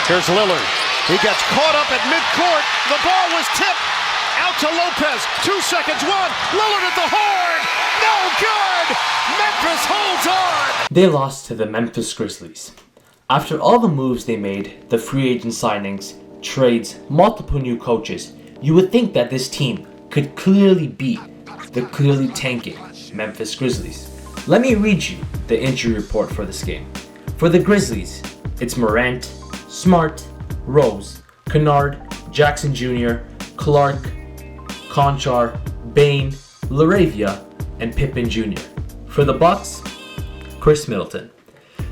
Here's Lillard. He gets caught up at midcourt. The ball was tipped out to Lopez. 2 seconds, one. Lillard at the horn. No good. Memphis holds on. They lost to the Memphis Grizzlies. After all the moves they made, the free agent signings, trades, multiple new coaches, you would think that this team could clearly beat the clearly tanking Memphis Grizzlies. Let me read you the injury report for this game. For the Grizzlies, it's Morant, Smart, Rose, Kennard, Jackson Jr., Clark, Conchar, Bain, Laravia, and Pippen Jr. For the Bucks, Chris Middleton.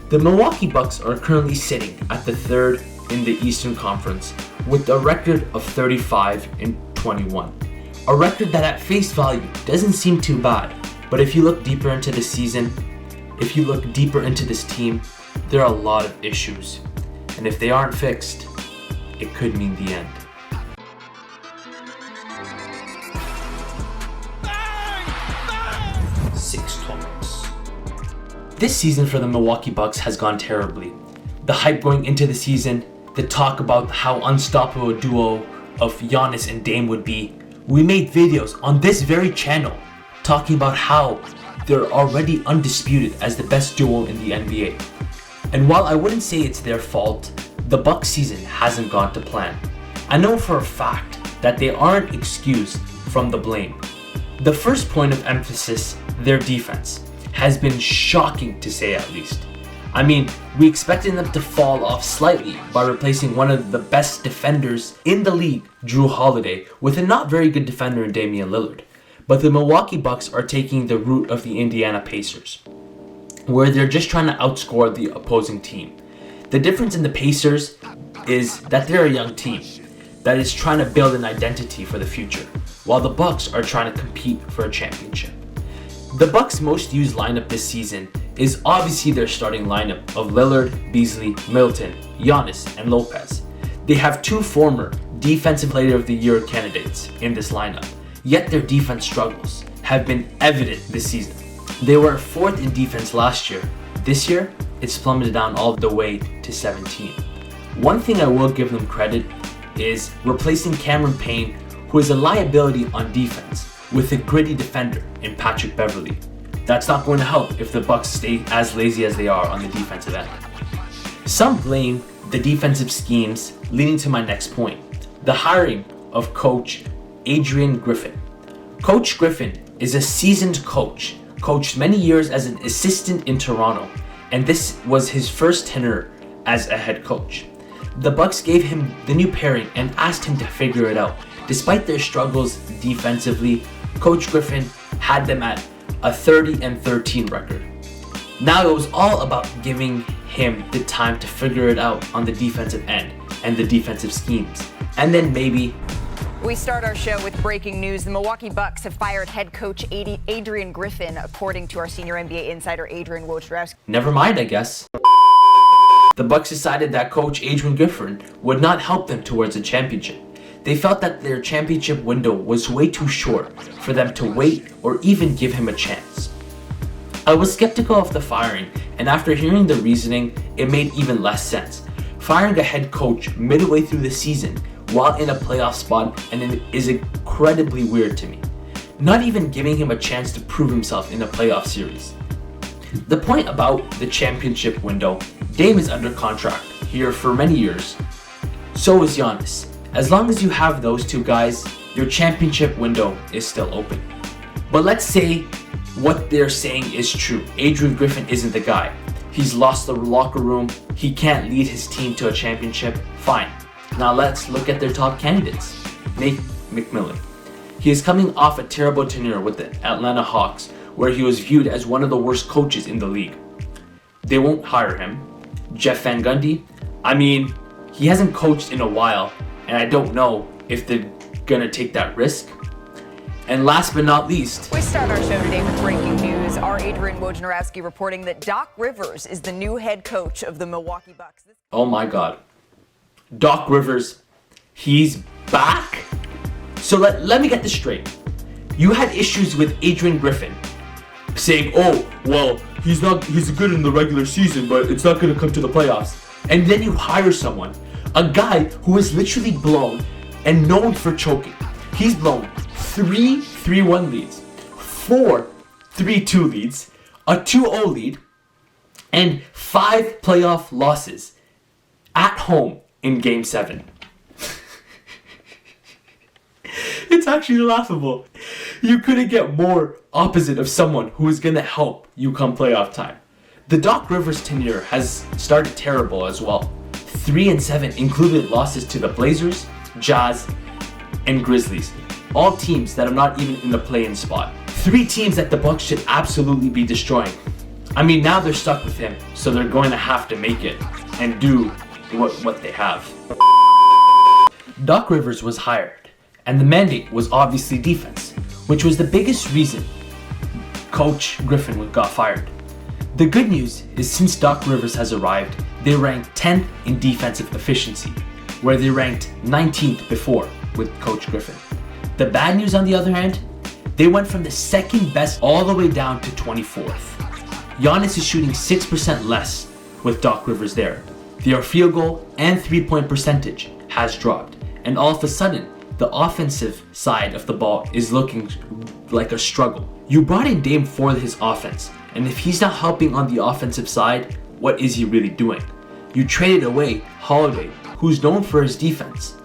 The Milwaukee Bucks are currently sitting at the third in the Eastern Conference with a record of 35-21. A record that at face value doesn't seem too bad, but if you look deeper into the season, if you look deeper into this team, there are a lot of issues. And if they aren't fixed, it could mean the end. Six tournaments. This season for the Milwaukee Bucks has gone terribly. The hype going into the season, the talk about how unstoppable a duo of Giannis and Dame would be. We made videos on this very channel talking about how they're already undisputed as the best duo in the NBA. And while I wouldn't say it's their fault, the Bucks season hasn't gone to plan. I know for a fact that they aren't excused from the blame. The first point of emphasis, their defense, has been shocking to say at least. I mean, we expected them to fall off slightly by replacing one of the best defenders in the league, Jrue Holiday, with a not very good defender in Damian Lillard. But the Milwaukee Bucks are taking the route of the Indiana Pacers, where they're just trying to outscore the opposing team. The difference in the Pacers is that they're a young team that is trying to build an identity for the future, while the Bucks are trying to compete for a championship. The Bucks' most used lineup this season is obviously their starting lineup of Lillard, Beasley, Middleton, Giannis, and Lopez. They have two former Defensive Player of the Year candidates in this lineup, yet their defense struggles have been evident this season. They were fourth in defense last year. This year, it's plummeted down all the way to 17. One thing I will give them credit is replacing Cameron Payne, who is a liability on defense, with a gritty defender in Patrick Beverley. That's not going to help if the Bucks stay as lazy as they are on the defensive end. Some blame the defensive schemes, leading to my next point, the hiring of coach Adrian Griffan. Coach Griffin is a seasoned coach, coached many years as an assistant in Toronto, and this was his first tenure as a head coach. The Bucks gave him the new pairing and asked him to figure it out. Despite their struggles defensively, Coach Griffin had them at a 30-13 record. Now it was all about giving him the time to figure it out on the defensive end and the defensive schemes. And then maybe... We start our show with breaking news. The Milwaukee Bucks have fired head coach Adrian Griffan, according to our senior NBA insider Adrian Wojnarowski. Never mind, I guess. The Bucks decided that coach Adrian Griffan would not help them towards a championship. They felt that their championship window was way too short for them to wait or even give him a chance. I was skeptical of the firing, and after hearing the reasoning, it made even less sense. Firing a head coach midway through the season while in a playoff spot and it is incredibly weird to me. Not even giving him a chance to prove himself in a playoff series. The point about the championship window, Dame is under contract here for many years. So is Giannis. As long as you have those two guys, your championship window is still open. But let's say what they're saying is true. Adrian Griffin isn't the guy. He's lost the locker room. He can't lead his team to a championship. Fine. Now let's look at their top candidates. Nate McMillan. He is coming off a terrible tenure with the Atlanta Hawks, where he was viewed as one of the worst coaches in the league. They won't hire him. Jeff Van Gundy. I mean, he hasn't coached in a while, and I don't know if they're gonna take that risk. And last but not least, we start our show today with breaking news. Our Adrian Wojnarowski reporting that Doc Rivers is the new head coach of the Milwaukee Bucks. Oh my God. Doc Rivers, he's back? So let me get this straight. You had issues with Adrian Griffin saying, oh, well, he's good in the regular season, but it's not going to come to the playoffs. And then you hire someone, A guy who is literally blown and known for choking. He's blown 3 3-1 leads, 4 3-2 leads, a 2-0 lead, and 5 playoff losses at home in Game 7. It's actually laughable. You couldn't get more opposite of someone who is going to help you come playoff time. The Doc Rivers tenure has started terrible as well. 3-7 included losses to the Blazers, Jazz, and Grizzlies. All teams that are not even in the play-in spot. 3 teams that the Bucks should absolutely be destroying. I mean, now they're stuck with him, so they're going to have to make it and do what they have. Doc Rivers was hired, and the mandate was obviously defense, which was the biggest reason Coach Griffin got fired. The good news is since Doc Rivers has arrived, they ranked 10th in defensive efficiency, where they ranked 19th before with Coach Griffin. The bad news on the other hand, they went from the second best all the way down to 24th. Giannis is shooting 6% less with Doc Rivers there. Their field goal and 3-point percentage has dropped, and all of a sudden, the offensive side of the ball is looking like a struggle. You brought in Dame for his offense, and if he's not helping on the offensive side, what is he really doing? You traded away Holiday, who's known for his defense.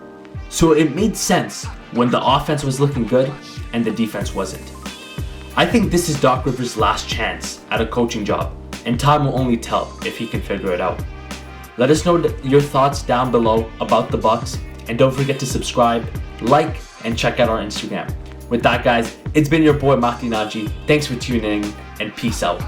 So it made sense when the offense was looking good and the defense wasn't. I think this is Doc Rivers' last chance at a coaching job, and time will only tell if he can figure it out. Let us know your thoughts down below about the Bucks, and don't forget to subscribe, like, and check out our Instagram. With that, guys, it's been your boy Mahdi. Thanks for tuning in, and peace out.